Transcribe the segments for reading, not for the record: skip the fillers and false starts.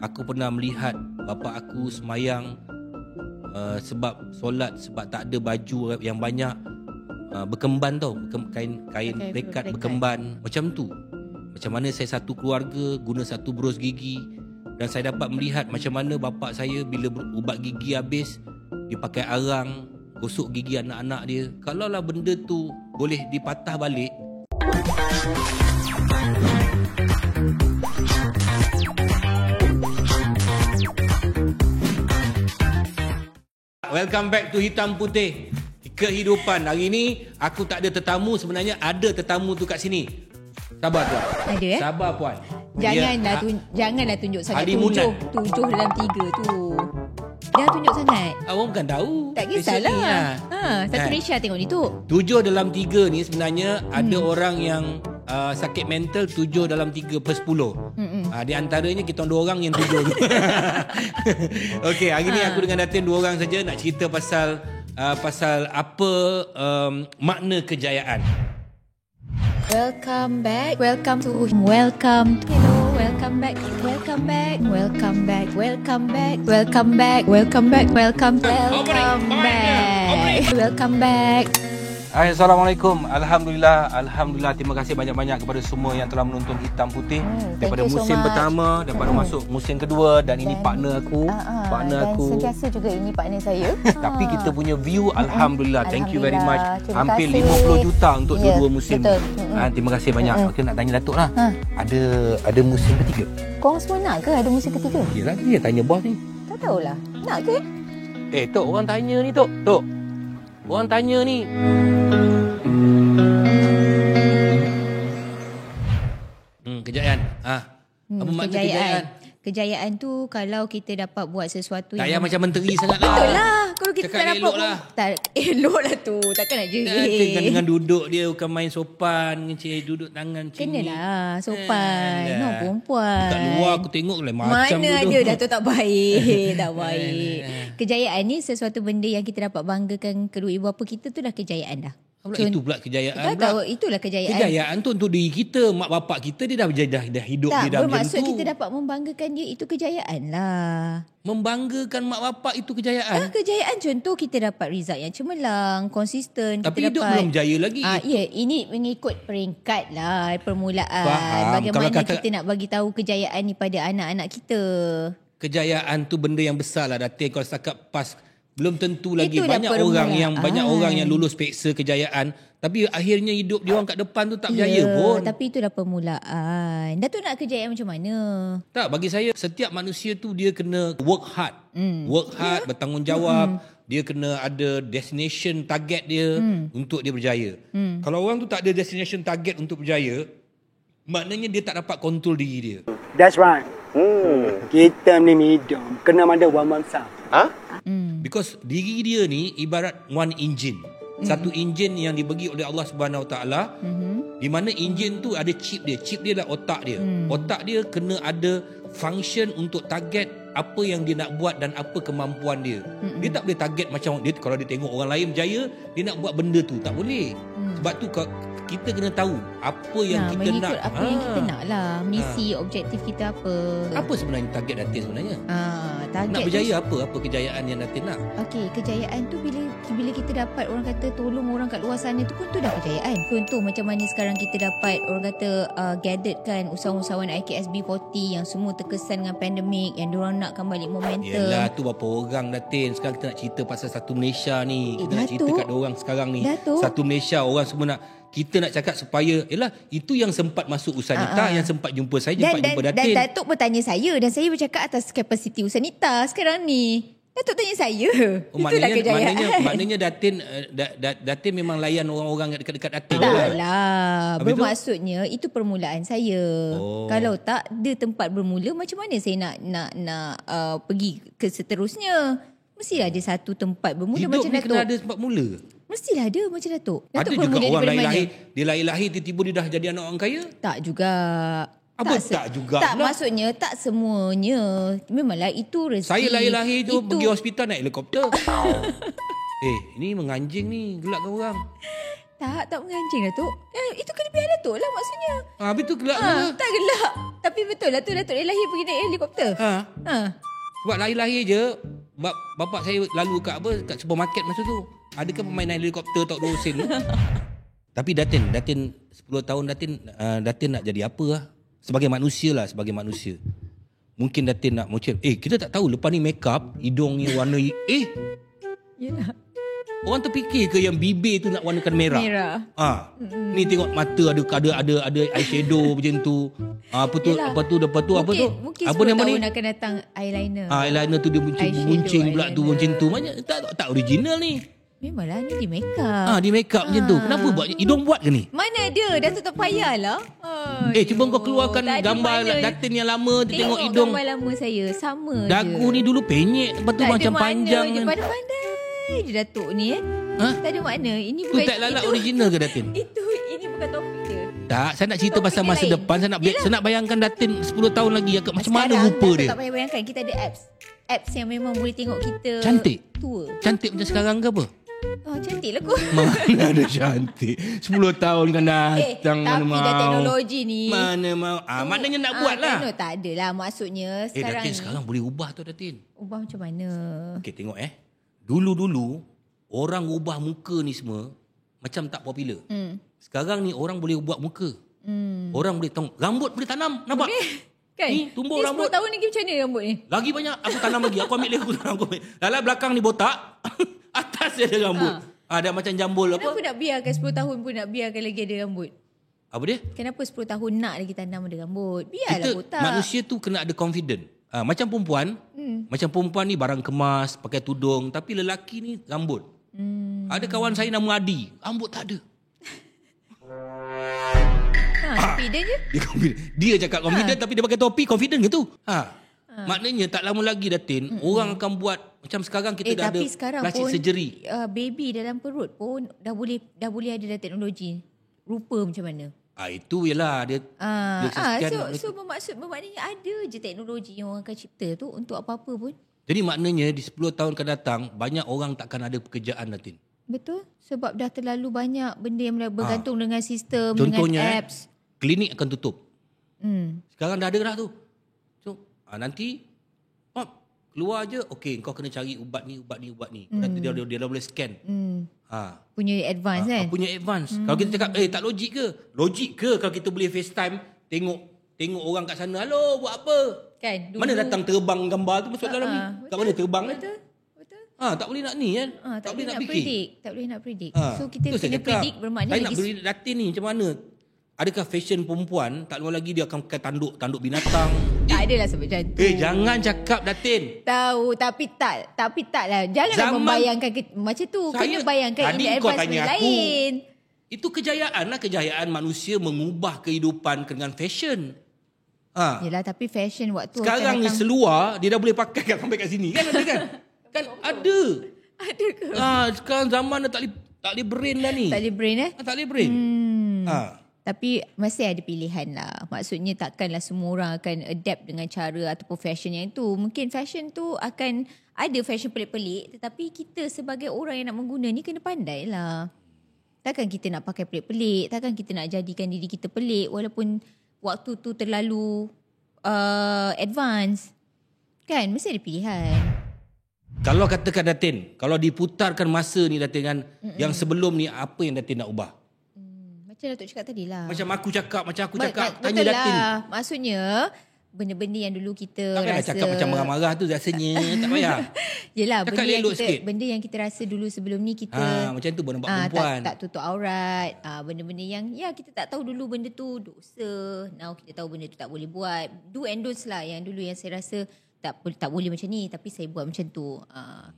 Aku pernah melihat bapa aku semayang sebab solat, sebab tak ada baju yang banyak, berkemban tau, kain pekat berkemban macam tu. Macam mana saya satu keluarga guna satu bros gigi, dan saya dapat melihat macam mana bapa saya bila ubat gigi habis, dia pakai arang gosok gigi anak-anak dia. Kalaulah benda tu boleh dipatah balik, welcome back to Hitam Putih Kehidupan. Hari ni aku tak ada tetamu, sebenarnya ada tetamu tu kat sini. Sabar tuan. Ada Sabar puan. Janganlah tunjuk sangat. Halimunat. Tujuh dalam 3 tu. Jangan tunjuk sangat. Awak bukan tahu. Tak kisahlah. Satu Malaysia tengok ni tu. 7 dalam 3 ni sebenarnya ada orang yang sakit mental 7 dalam 3 per 10. Di antaranya kita 2 orang yang 7 ni. Okey, hari ni aku dengan Datin 2 orang saja nak cerita pasal apa makna kejayaan. Welcome back. Hello, welcome back. Assalamualaikum. Alhamdulillah. Terima kasih banyak-banyak kepada semua yang telah menonton Hitam Putih daripada musim pertama, daripada masuk musim kedua, dan ini partner aku. Sentiasa juga ini partner saya. Tapi kita punya view alhamdulillah. Thank you very much. Hampir 50 juta untuk dua musim. Terima kasih banyak. Okey, nak tanya Datuk lah. Ada musim ketiga? Korang semua nak ke ada musim ketiga? Yalah, dia tanya bos ni. Tak tahulah. Nak ke? Tok, orang tanya ni Tok. Orang tanya ni. Kejayaan. Apa makna kejayaan? Kejayaan tu kalau kita dapat buat sesuatu tak yang macam menteri sangat lah. Betul lah. Kalau kita cakap tak dapat elok lah. Tak elok lah tu. Takkan nak jerit. Dengan duduk dia bukan main sopan, duduk tangan sini. Kenalah sopan. No perempuan. Kat luar aku tengok lah macam mana duduk. ada Datuk tak baik. Tak baik. Kejayaan ni sesuatu benda yang kita dapat banggakan kedua ibu bapa kita tu dah kejayaan dah. Itu pula kejayaan. Tahu itulah kejayaan. Kejayaan tu untuk diri kita, mak bapak kita dia dah hidup tak, dia dah macam tu. Bermaksud kita dapat membanggakan dia, itu kejayaan lah. Membanggakan mak bapak itu kejayaan. Kejayaan contoh kita dapat result yang cemerlang, konsisten. Tapi hidup belum jaya lagi. Ini mengikut peringkat lah permulaan. Faham. Bagaimana kita nak bagi tahu kejayaan ni pada anak-anak kita. Kejayaan tu benda yang besar lah Datin. Kalau setakat pas belum tentu lagi. Itulah Banyak orang yang lulus peksa kejayaan, tapi akhirnya hidup dia orang kat depan tu tak berjaya pun. Tapi itulah permulaan. Datuk nak kejayaan macam mana? Tak, bagi saya setiap manusia tu dia kena work hard. Bertanggungjawab. Dia kena ada destination target dia untuk dia berjaya. Kalau orang tu tak ada destination target untuk berjaya, maknanya dia tak dapat kontrol diri dia. That's right. Kita ni hidup kena ada one masa. Because diri dia ni ibarat one engine. Satu engine yang dibagi oleh Allah Subhanahu Wa Taala. Di mana engine tu ada chip dia. Chip dia adalah otak dia. Otak dia kena ada function untuk target apa yang dia nak buat dan apa kemampuan dia. Dia tak boleh target macam dia, kalau dia tengok orang lain berjaya, dia nak buat benda tu. Tak boleh. Sebab tu kita kena tahu apa yang kita nak. Apa yang kita nak lah. Misi, objektif kita apa. Apa sebenarnya target Datin sebenarnya? Target nak berjaya tu, apa kejayaan yang Datin nak? Okey, kejayaan tu bila kita dapat orang kata tolong orang kat luar sana tu pun tu dah kejayaan. Contoh macam mana sekarang kita dapat orang kata gathered kan usahawan-usahawan IKSB40 yang semua terkesan dengan pandemik, yang diorang nakkan balik momentum. Yelah, tu berapa orang Datin. Sekarang kita nak cerita pasal satu Malaysia ni. Kita nak cerita kat diorang sekarang ni. Satu Malaysia, orang semua nak, kita nak cakap supaya, itu yang sempat masuk Usanita, yang sempat jumpa saya, jumpa Datin. Dan Datuk bertanya saya, dan saya bercakap atas kapasiti Usanita sekarang ni. Datuk tanya saya. Itulah kejayaan. Maknanya Datin memang layan orang-orang dekat-dekat Datin. Tak lah. Bermaksudnya itu permulaan saya. Kalau tak ada tempat bermula, macam mana saya nak pergi ke seterusnya? Mestilah ada satu tempat bermula. Hidup macam ni Datuk. kena ada tempat mula. Mestilah ada macam Datuk. Ada juga orang lahir tiba-tiba dia dah jadi anak orang kaya? Tak juga. Tak juga? Tak, maksudnya tak semuanya. Memanglah itu rezeki. Saya lahir-lahir tu pergi hospital naik helikopter. Ini menganjing ni, gelak ke orang? Tak mengancing Datuk. Itu kelebihan Datuk lah maksudnya. Habis tu gelak mana? Tak gelak. Tapi betul lah tu Datuk lahir pergi naik helikopter. Sebab lahir-lahir je, bapak saya lalu kat supermarket masa tu. Adakah permainan helikopter tak ada sen tu? Tapi Datin 10 tahun Datin nak jadi apa lah? Sebagai manusia. Mungkin Datin nak macam kita tak tahu lepas ni make up hidung ni warna Yalah. Orang terfikir ke yang bibir tu nak warnakan merah? Ni tengok mata ada eyeshadow macam tu. Apa tu? Mungkin Apa 10 nama tahun ni? akan datang eyeliner. Eyeliner tu dia buncing pula tu macam tu. Macam tak original ni. Memanglah ni di make up. Di make up macam tu. Kenapa buat hidung buat ke ni? Mana ada? Datuk tak payahlah. Cuba kau keluarkan gambar Datin yang lama, tengok hidung. Gambar lama saya sama Dagu je. ni dulu penyek, lepas tu Tak macam ada panjang. makna je. Pandai-pandai je Datuk ni Tak ada makna. Ini Tu bukan tak lalat original ke Datin? Ini bukan topik dia. Tak, saya nak cerita pasal masa lain. depan. Saya nak bayangkan Datin 10 tahun lagi macam mana Sekarang, rupa dia. Tak payah bayangkan. Kita ada apps yang memang boleh tengok kita Cantik. tua. Cantik macam sekarang ke apa? Cantik lah kot. Mana ada cantik. 10 tahun kan datang. Tapi mana dah mau. teknologi ni. Mana mau. Maknanya nak buat lah. Tak adalah maksudnya sekarang Datin ni. sekarang boleh ubah tu Datin. Ubah macam mana? Okey tengok Dulu orang ubah muka ni semua macam tak popular. Sekarang ni orang boleh ubah muka. Orang boleh tahu. Rambut boleh tanam. Nampak? Kan? Ni tumbuh ni rambut. 10 tahun lagi macam mana rambut ni? Lagi banyak. Aku tanam lagi. Aku ambil aku tanam. Dalam belakang ni botak. Atas dia ada rambut. Ada macam jambul apa. Kenapa nak biarkan 10 tahun pun nak biarkan lagi ada rambut? Apa dia? Kenapa 10 tahun nak lagi tanam ada rambut? Biarlah Kita botak. manusia tu kena ada confident. Macam perempuan. Macam perempuan ni barang kemas. Pakai tudung. Tapi lelaki ni rambut. Ada kawan saya nama Adi. Rambut tak ada. Confident je. Dia cakap confident tapi dia pakai topi. Confident ke tu? Maknanya tak lama lagi Datin, orang akan buat macam sekarang kita dah ada tapi sekarang plastik pun surgery. Baby dalam perut pun dah boleh ada dah teknologi. Rupa macam mana? Itu ialah dia Bermaknanya ada je teknologi yang orang akan cipta tu untuk apa-apa pun. Jadi maknanya di 10 tahun akan datang banyak orang takkan ada pekerjaan Datin. Betul. Sebab dah terlalu banyak benda yang bergantung dengan sistem, Contohnya, dengan apps. Klinik akan tutup. Sekarang dah ada dah tu. So, nanti keluar je, okey kau kena cari ubat ni. Nanti dia dah boleh scan. Punya advance kan? Punya advance. Kalau kita cakap tak logik ke? Logik ke kalau kita boleh FaceTime tengok orang kat sana, halo buat apa? Kan? Mana datang terbang gambar tu masuk dalam ni? Kat mana terbang Betul. tak boleh nak ni kan? Tak boleh nak fikir. predict. Tak boleh nak predict. So kita tu saya kena cakap, predict bermakna saya nak lagi beri Datin ni macam mana? Adakah fashion perempuan tak lama lagi dia akan pakai tanduk binatang? tak adalah sebab macam tu. Jangan cakap Datin. Tahu tapi tak lah. Janganlah membayangkan macam tu. Kena bayangkan tadi ini kau advance tanya aku. lain. Itu kejayaan manusia mengubah kehidupan dengan fashion. Yelah tapi fashion waktu sekarang ni seluar dia dah boleh pakai sampai kat sini kan? Ada kan? Kan ada. Ada ke? Sekarang zaman dah tak boleh brain dah ni. Tak boleh brain Tak boleh brain. Tapi masih ada pilihan lah. Maksudnya takkanlah semua orang akan adapt dengan cara ataupun fashion yang itu. Mungkin fashion tu akan ada fashion pelik-pelik. Tetapi kita sebagai orang yang nak mengguna ni kena pandai lah. Takkan kita nak pakai pelik-pelik. Takkan kita nak jadikan diri kita pelik. Walaupun waktu tu terlalu advance. Kan? Mesti ada pilihan. Kalau katakan Datin, kalau diputarkan masa ni Datin kan, yang sebelum ni apa yang Datin nak ubah? Macam Datuk cakap tadi lah. Macam aku cakap, tanya betul Datin. lah. Maksudnya, benda-benda yang dulu kita Takkanlah rasa... cakap macam marah-marah tu rasanya, tak payah. Yelah, Cakap sikit. benda yang kita rasa dulu sebelum ni kita... macam tu buat nampak perempuan. Tak tutup aurat. Benda-benda yang kita tak tahu dulu benda tu dosa. Now kita tahu benda tu tak boleh buat. Do and don'ts lah yang dulu yang saya rasa tak boleh macam ni. Tapi saya buat macam tu.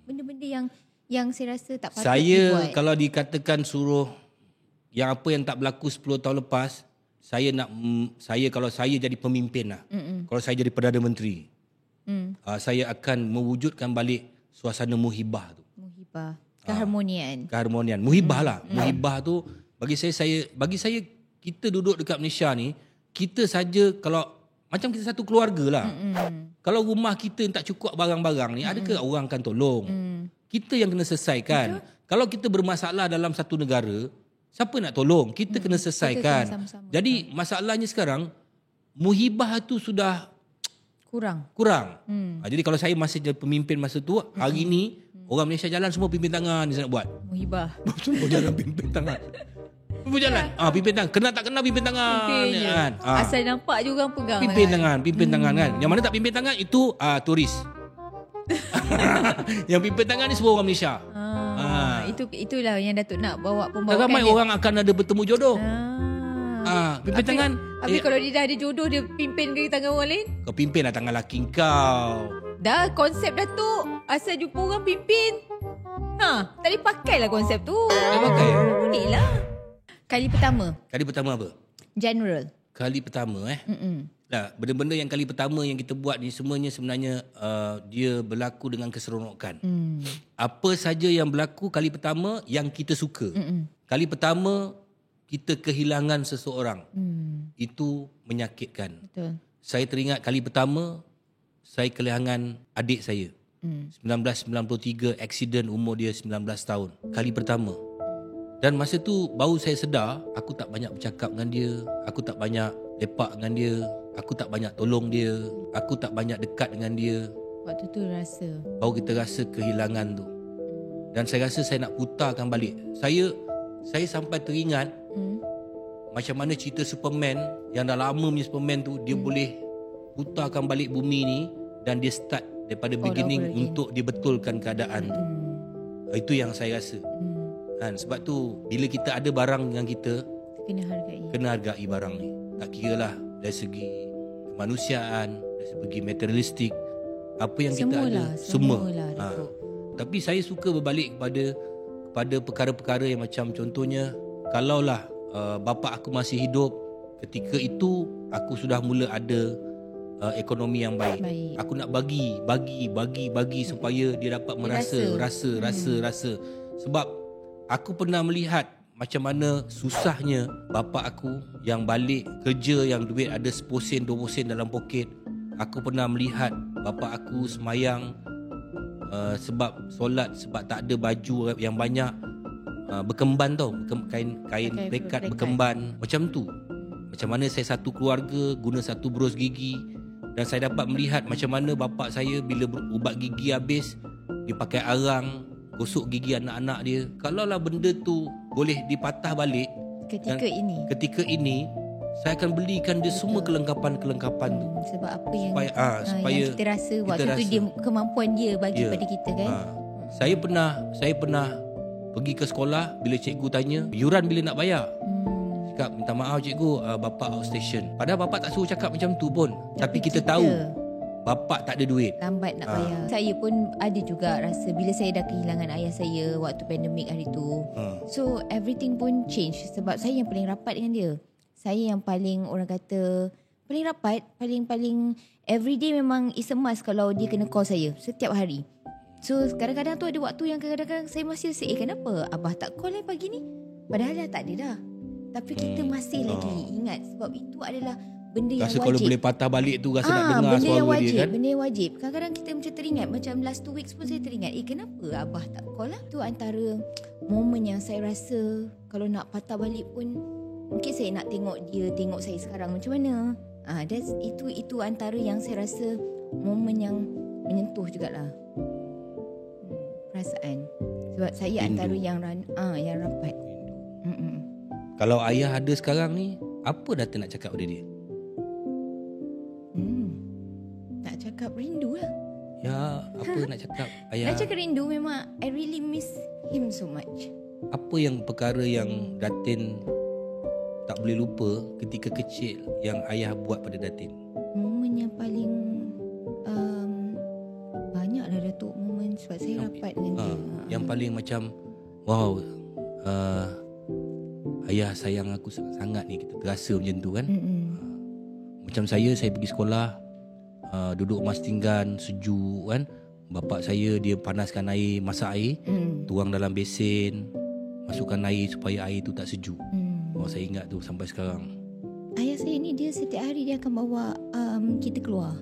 Benda-benda yang saya rasa tak patut dibuat. Saya kalau dikatakan suruh yang apa yang tak berlaku 10 tahun lepas, kalau saya jadi pemimpin lah. Kalau saya jadi Perdana Menteri, saya akan mewujudkan balik suasana muhibah tu. Muhibah. Keharmonian. Muhibah lah. Muhibah tu bagi saya kita duduk dekat Malaysia ni, kita saja kalau macam kita satu keluarga lah. Kalau rumah kita tak cukup barang-barang ni, adakah orang akan tolong? Kita yang kena selesaikan. Kalau kita bermasalah dalam satu negara, siapa nak tolong? Kita kena Kita selesaikan. kena sama-sama. Jadi masalahnya sekarang muhibah tu sudah Kurang. Jadi kalau saya masih jadi pemimpin masa tu, hari ni orang Malaysia jalan semua pimpin tangan dia nak buat. Muhibah. Semua jalan pimpin tangan. Semua jalan. Pimpin tangan. Kena tak kena pimpin tangan. Pimpin je. Kan? Asal nampak je orang pegang Pimpin tangan kan. Yang mana tak pimpin tangan itu turis. Yang pimpin tangan ni semua orang Malaysia. Itulah yang Datuk nak bawa pembawakan Ramai dia. orang akan ada bertemu jodoh. Pimpin tangan. Habis kalau dia dah ada jodoh, dia pimpin ke tangan orang lain? Kau pimpin lah tangan laki kau. Dah konsep Datuk. Asal jumpa orang pimpin. Tak boleh pakai lah konsep tu. Tak pakai? Boleh lah. Kali pertama. Kali pertama apa? General. Kali pertama Nah, benda-benda yang kali pertama yang kita buat ni semuanya sebenarnya dia berlaku dengan keseronokan. Apa saja yang berlaku kali pertama yang kita suka. Kali pertama kita kehilangan seseorang. Itu menyakitkan. Betul. Saya teringat kali pertama saya kehilangan adik saya. 1993, aksiden, umur dia 19 tahun. Kali pertama. Dan masa tu baru saya sedar aku tak banyak bercakap dengan dia, aku tak banyak lepak dengan dia, aku tak banyak tolong dia, aku tak banyak dekat dengan dia. Waktu tu rasa. Baru kita rasa kehilangan tu. Dan saya rasa saya nak putarkan balik. Saya sampai teringat macam mana cerita Superman yang dah lama punya Superman tu, dia boleh putarkan balik bumi ni dan dia start daripada beginning untuk dia betulkan keadaan tu. Itu yang saya rasa. Sebab tu bila kita ada barang dengan kita, kena hargai barang ni. Tak kira lah dari segi kemanusiaan, dari segi materialistik, apa yang kita ada, semua. Tapi saya suka berbalik kepada perkara-perkara yang macam contohnya, kalaulah bapa aku masih hidup ketika itu, aku sudah mula ada ekonomi yang baik. Aku nak bagi supaya dia dapat rasa. Sebab aku pernah melihat macam mana susahnya bapa aku yang balik kerja, yang duit ada 10 sen 20 sen dalam poket. Aku pernah melihat bapa aku semayang sebab solat, sebab tak ada baju yang banyak, berkemban tau, kain plekat berkemban macam tu. Macam mana saya satu keluarga guna satu berus gigi, dan saya dapat melihat macam mana bapa saya bila ubat gigi habis, dia pakai arang gosok gigi anak-anak dia. Kalaulah benda tu boleh dipatah balik ketika ini saya akan belikan dia semua kelengkapan-kelengkapan tu. Sebab apa yang supaya yang kita rasa waktu tu dia, kemampuan dia bagi pada kita kan. Saya pernah pergi ke sekolah, bila cikgu tanya yuran bila nak bayar, cakap minta maaf cikgu, bapa outstation. Padahal bapa tak suruh cakap macam tu pun, tapi kita tahu bapa tak ada duit, lambat nak bayar. Saya pun ada juga rasa bila saya dah kehilangan ayah saya waktu pandemik hari tu. So everything pun change sebab saya yang paling rapat dengan dia. Saya yang paling, orang kata paling rapat, paling everyday memang is a must kalau dia kena call saya setiap hari. So kadang-kadang tu ada waktu yang kadang-kadang saya masih rasa, kenapa abah tak call pagi ni? Padahal dah tak ada dah. Tapi kita masih lagi ingat sebab itu adalah benda yang rasa wajib. Kalau boleh patah balik tu, rasa nak dengar suara dia kan. Benda yang wajib. Kadang-kadang kita macam teringat, macam last 2 weeks pun saya teringat, kenapa abah tak call lah? Tu antara momen yang saya rasa kalau nak patah balik pun, mungkin saya nak tengok saya sekarang macam mana. Itu antara yang saya rasa momen yang menyentuh jugalah. Perasaan. Sebab saya antara yang rapat. Kalau ayah ada sekarang ni, apa Dato' nak cakap pada dia? Nak cakap rindu lah. Ya, apa nak cakap ayah? Nak cakap rindu, memang I really miss him so much. Apa yang perkara yang Datin tak boleh lupa ketika kecil yang ayah buat pada Datin? Momen yang paling banyaklah Datuk momen sebab saya rapat dengan dia. Yang paling macam wow, ayah sayang aku sangat ni, kita terasa macam tu kan. Macam saya pergi sekolah, duduk mas tinggan sejuk kan. Bapak saya dia panaskan air, masak air, tuang dalam besen, masukkan air supaya air tu tak sejuk. Saya ingat tu sampai sekarang. Ayah saya ni dia setiap hari dia akan bawa kita keluar.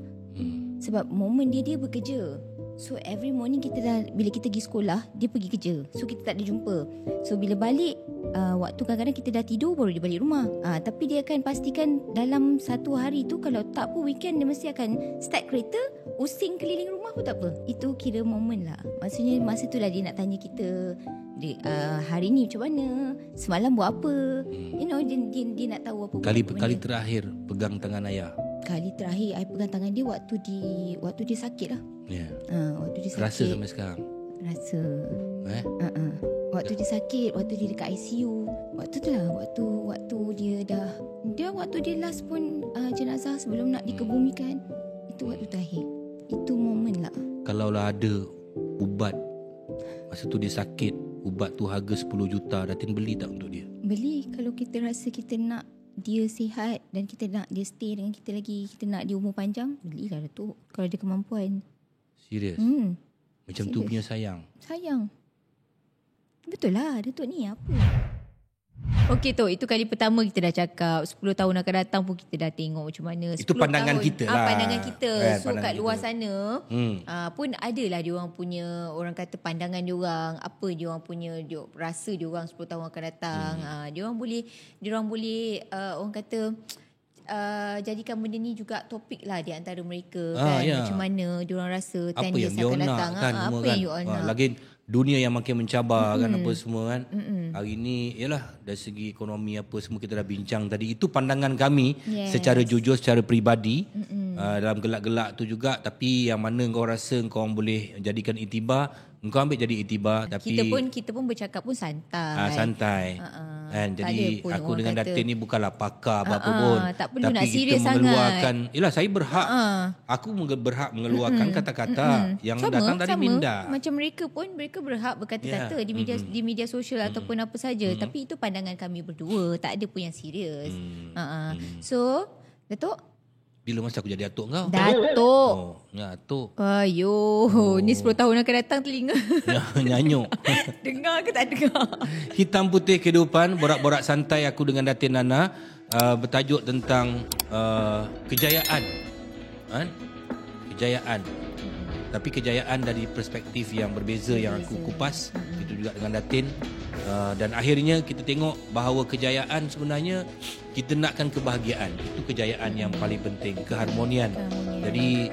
Sebab momen dia bekerja. So every morning bila kita pergi sekolah, dia pergi kerja. So kita tak ada jumpa. So bila balik, waktu kadang-kadang kita dah tidur baru dia balik rumah. Tapi dia akan pastikan dalam satu hari tu, kalau tak pun weekend, dia mesti akan start kereta, using keliling rumah pun tak apa. Itu kira momen lah. Maksudnya masa tu lah dia nak tanya kita, hari ni macam mana, semalam buat apa. You know, dia nak tahu apa. Kali terakhir pegang tangan ayah. Kali terakhir I pegang tangan dia waktu dia sakit lah. Ya. Waktu dia sakit. Rasa sampai sekarang. Rasa. Waktu dia sakit, waktu dia dekat ICU, waktu tu lah, waktu dia last pun jenazah sebelum nak dikebumikan. Itu waktu terakhir. Itu momen lah. Kalaulah ada ubat, masa tu dia sakit, ubat tu harga 10 juta, Datin beli tak untuk dia? Beli. Kalau kita rasa kita nak dia sihat dan kita nak dia stay dengan kita lagi, kita nak dia umur panjang, belilah Datuk. Kalau ada kemampuan. Serius? Macam serius. Tu punya sayang. Sayang. Betul lah Datuk ni apa. Okey tu, itu kali pertama kita dah cakap. 10 tahun akan datang pun kita dah tengok macam mana. Itu pandangan tahun, kita lah. Pandangan kita. So pandangan kat luar kita. sana pun adalah diorang punya, orang kata pandangan diorang, apa diorang punya, rasa diorang 10 tahun akan datang. Diorang boleh orang kata jadikan benda ni juga topik lah di antara mereka kan. Ya. Macam mana diorang rasa 10 years akan datang. Apa yang you all nak. Lagi dunia yang makin mencabar kan, apa semua kan. Hari ni yalah, dari segi ekonomi apa semua kita dah bincang tadi. Itu pandangan kami secara jujur, secara peribadi. Dalam gelak-gelak tu juga. Tapi yang mana kau rasa kau boleh jadikan iktibar, kau ambil jadi iktibar. Tapi kita pun bercakap pun santai. Santai. Kan, jadi aku dengan Datin ni bukanlah pakar apa-apa pun. Tak perlu tapi nak serius kita mengeluarkan, yelah saya berhak. Aku berhak mengeluarkan kata-kata yang datang dari minda. Macam mereka berhak berkata-kata di media sosial ataupun apa saja. Tapi itu pandangan kami berdua, tak ada pun yang serius. So, Datuk, bila masa aku jadi atuk kau? Datuk. Atuk. Ayo, ni 10 tahun akan datang telinga. Nyanyuk. Dengar ke tak dengar? Hitam Putih Kehidupan, borak-borak santai aku dengan Datin Nana, bertajuk tentang kejayaan. Kejayaan. Tapi kejayaan dari perspektif yang berbeza yang aku kupas. Itu juga dengan Datin. Dan akhirnya kita tengok bahawa kejayaan sebenarnya kita nakkan kebahagiaan. Itu kejayaan yang paling penting, keharmonian. Jadi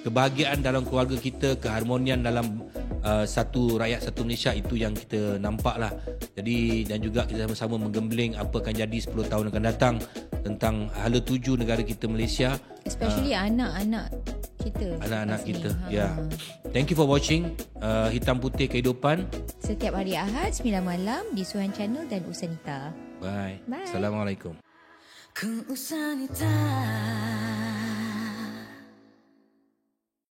kebahagiaan dalam keluarga kita, keharmonian dalam satu rakyat satu Malaysia, itu yang kita nampak lah. Jadi dan juga kita sama-sama menggembling apa akan jadi 10 tahun akan datang tentang hala tuju negara kita Malaysia, especially anak-anak kita, anak-anak kita. Thank you for watching Hitam Putih Kehidupan setiap hari Ahad 9 malam di Suhan Channel dan Usanita. Bye. Assalamualaikum. Ku Usanita.